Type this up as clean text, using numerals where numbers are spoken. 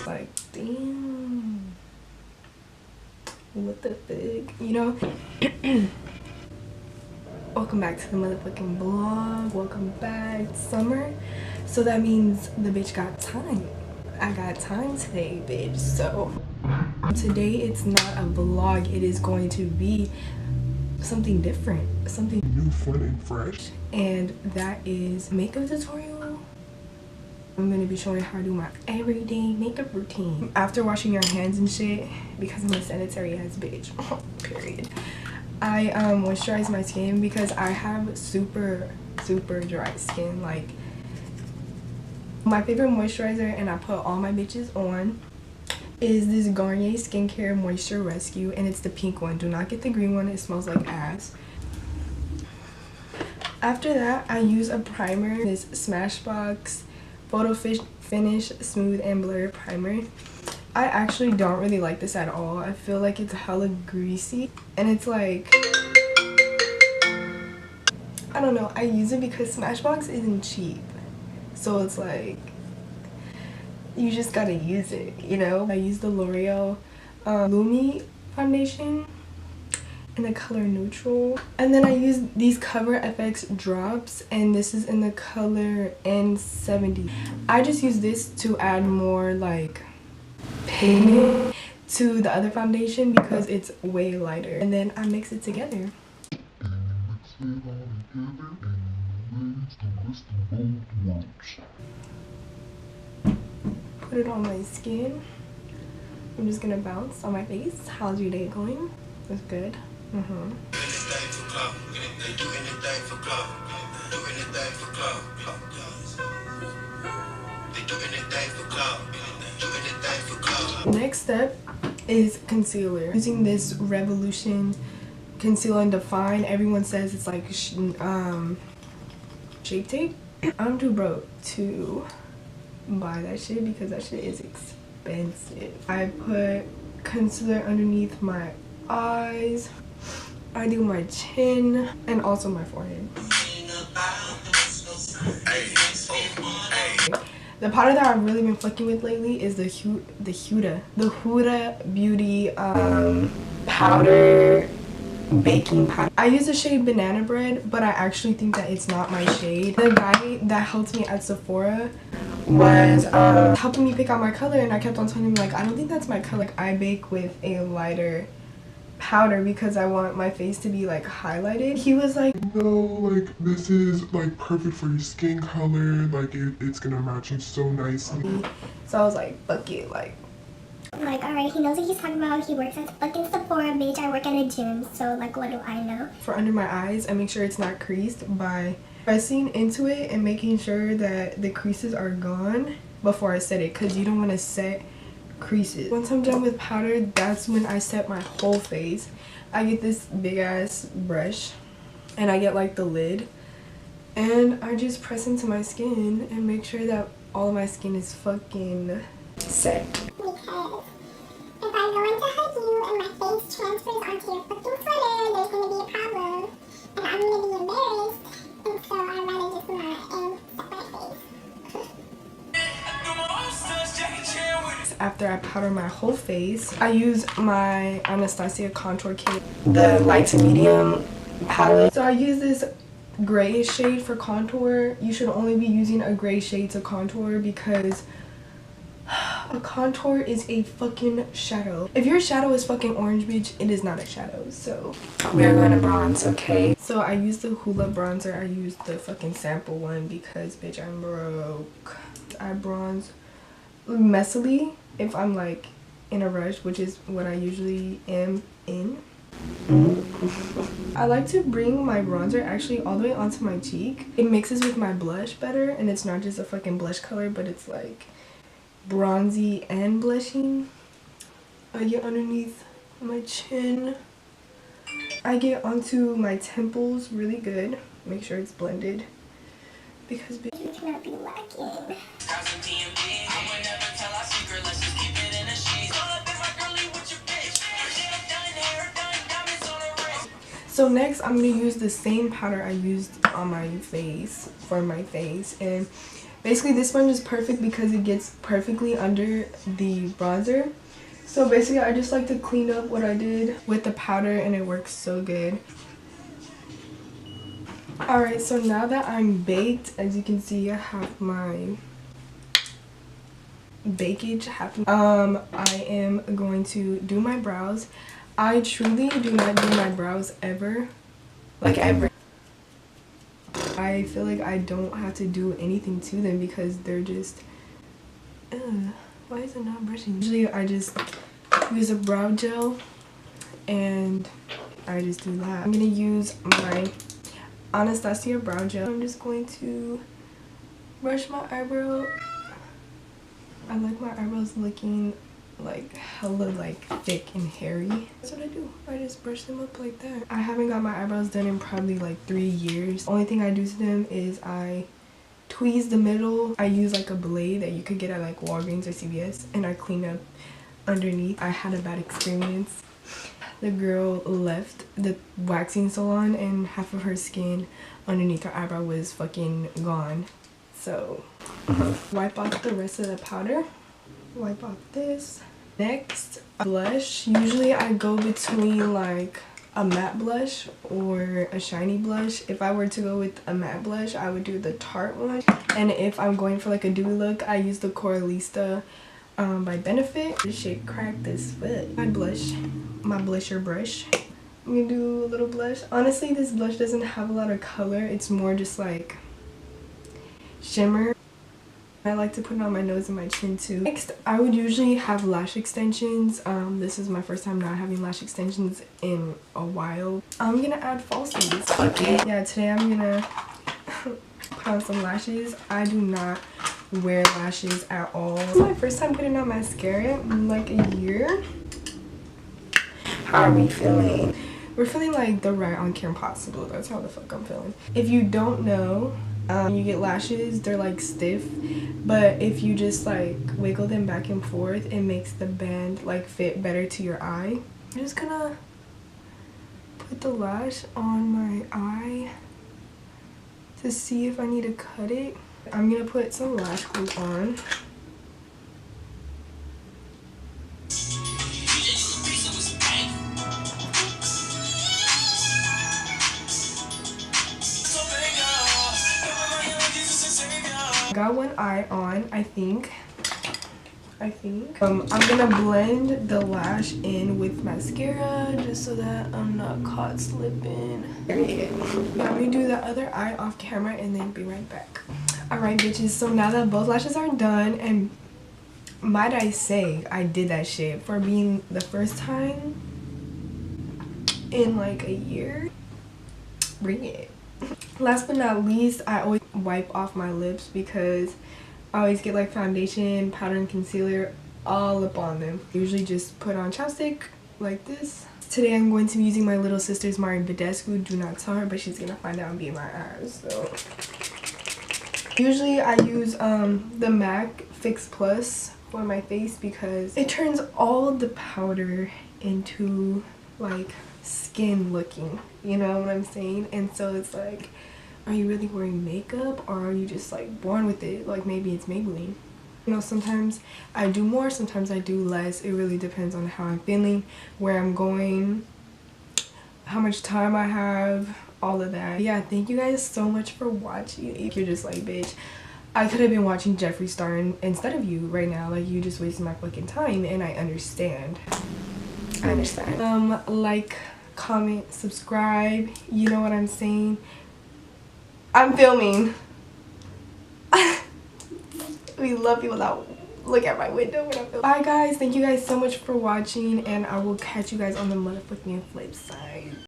Like, damn. What the fuck? You know? Welcome back to the motherfucking vlog. Welcome back. Summer. So that means the bitch got time. I got time today, bitch. So today it's not a vlog. It is going to be something different. Something new, fun, and fresh. And that is makeup tutorial. I'm going to be showing how to do my everyday makeup routine. After washing your hands and shit, because I'm a sanitary ass bitch. Period. I moisturize my skin because I have super dry skin. Like, my favorite moisturizer, and I put all my bitches on, is this Garnier Skincare Moisture Rescue, and it's the pink one. Do not get the green one, it smells like ass. After that, I use a primer, this Smashbox Photo Finish Smooth and Blur Primer. I actually don't really like this at all. I feel like it's hella greasy, and it's like, I don't know, I use it because Smashbox isn't cheap, so it's like, you just gotta use it, you know? I use the L'Oreal Lumi foundation in the color neutral, and then I use these Cover FX drops, and this is in the color N70. I just use this to add more like pigment to the other foundation because it's way lighter, and then I mix it together. Put it on my skin. I'm just gonna bounce on my face. How's your day going? It's good. Next step is concealer. Using this Revolution Concealer and Define. Everyone says it's like Shape Tape. I'm too broke to buy that shit because that shit is expensive. I put concealer underneath my eyes. I do my chin and also my forehead. The powder that I've really been fucking with lately is the Huda Beauty powder, baking powder. I use the shade Banana Bread, but I actually think that it's not my shade. The guy that helped me at Sephora was helping me pick out my color, and I kept on telling him, like, I don't think that's my color. I bake with a lighter powder because I want my face to be like highlighted. He was like, no, like, this is like perfect for your skin color, like it's gonna match you so nicely. So I was like, fuck it, like alright, he knows what he's talking about. He works at fucking Sephora, bitch. I work at a gym, so like, what do I know? For under my eyes, I make sure it's not creased by pressing into it and making sure that the creases are gone before I set it, because you don't want to set creases. Once I'm done with powder, that's when I set my whole face. I get this big ass brush and I get like the lid, and I just press into my skin and make sure that all of my skin is fucking set. Because if I go in to hug you and my face transfers onto your fucking sweater, there's gonna be a problem, and I'm gonna be embarrassed, and so I'd rather just not and set my face. After I powder my whole face, I use my Anastasia contour kit, the light to medium palette. So I use this grayish shade for contour. You should only be using a gray shade to contour because a contour is a fucking shadow. If your shadow is fucking orange, bitch, it is not a shadow. So we're going to bronze, okay? So I use the Hoola bronzer. I use the fucking sample one because, bitch, I'm broke. I bronze messily if I'm like in a rush, which is what I usually am in. I like to bring my bronzer actually all the way onto my cheek. It mixes with my blush better, and it's not just a fucking blush color, but it's like bronzy and blushing. I get underneath my chin. I get onto my temples really good. Make sure it's blended because bitch, You cannot be lacking. So next I'm going to use the same powder I used on my face for my face, and Basically, this sponge is perfect because it gets perfectly under the bronzer. So basically, I just like to clean up what I did with the powder, and it works so good. Alright, so now that I'm baked, as you can see, I have my bakeage happening. I am going to do my brows. I truly do not do my brows ever. Like ever. I feel like I don't have to do anything to them because they're just, why is it not brushing? Usually I just use a brow gel and I just do that. I'm gonna use my Anastasia brow gel. I'm just going to brush my eyebrow. I like my eyebrows looking like hella like thick and hairy. That's what I do. I just brush them up like that. I haven't got my eyebrows done in probably like 3 years. The only thing I do to them is I tweeze the middle. I use like a blade that you could get at like Walgreens or CVS, and I clean up underneath. I had a bad experience. The girl left the waxing salon and half of her skin underneath her eyebrow was fucking gone. So wipe off the rest of the powder. Wipe off this. Next, blush. Usually I go between like a matte blush or a shiny blush. If I were to go with a matte blush, I would do the Tarte one. And if I'm going for like a dewy look, I use the Coralista by Benefit. This shit cracked as fuck. My blush, my blusher brush. I'm gonna do a little blush. Honestly, this blush doesn't have a lot of color. It's more just like shimmer. I like to put it on my nose and my chin too. Next, I would usually have lash extensions. This is my first time not having lash extensions in a while. I'm gonna add falsies. Okay. Yeah, today I'm gonna put on some lashes. I do not wear lashes at all. This is my first time putting on mascara in like a year. How are we feeling? We're feeling like the right on camera possible. That's how the fuck I'm feeling. If you don't know, you get lashes, they're like stiff, but if you just like wiggle them back and forth, it makes the band like fit better to your eye. I'm just gonna put the lash on my eye to see if I need to cut it. I'm gonna put some lash glue on. Got one eye on, I think. I'm gonna blend the lash in with mascara just so that I'm not caught slipping. Period. I'm gonna do the other eye off camera and then be right back. Alright bitches, so now that both lashes are done, and might I say I did that shit for being the first time in like a year. Bring it. Last but not least, I always wipe off my lips because I always get like foundation, powder, and concealer all up on them. Usually just put on chapstick like this. Today I'm going to be using my little sister's Marin Badescu. Do not tell her, but she's gonna find out and beat my ass. So usually I use the MAC Fix Plus for my face because it turns all the powder into like skin looking, you know what I'm saying? And so it's like, are you really wearing makeup or are you just like born with it? Like maybe it's Maybelline. You know, sometimes I do more, sometimes I do less. It really depends on how I'm feeling, where I'm going, how much time I have, all of that. Yeah, thank you guys so much for watching. If you're just like, bitch, I could have been watching Jeffree Star instead of you right now. Like, you just wasted my fucking time, and I understand. I understand. Like, comment, subscribe. You know what I'm saying? I'm filming. We love you without look at my window when I'm filming. Bye guys, thank you guys so much for watching, and I will catch you guys on the motherfucking flip side.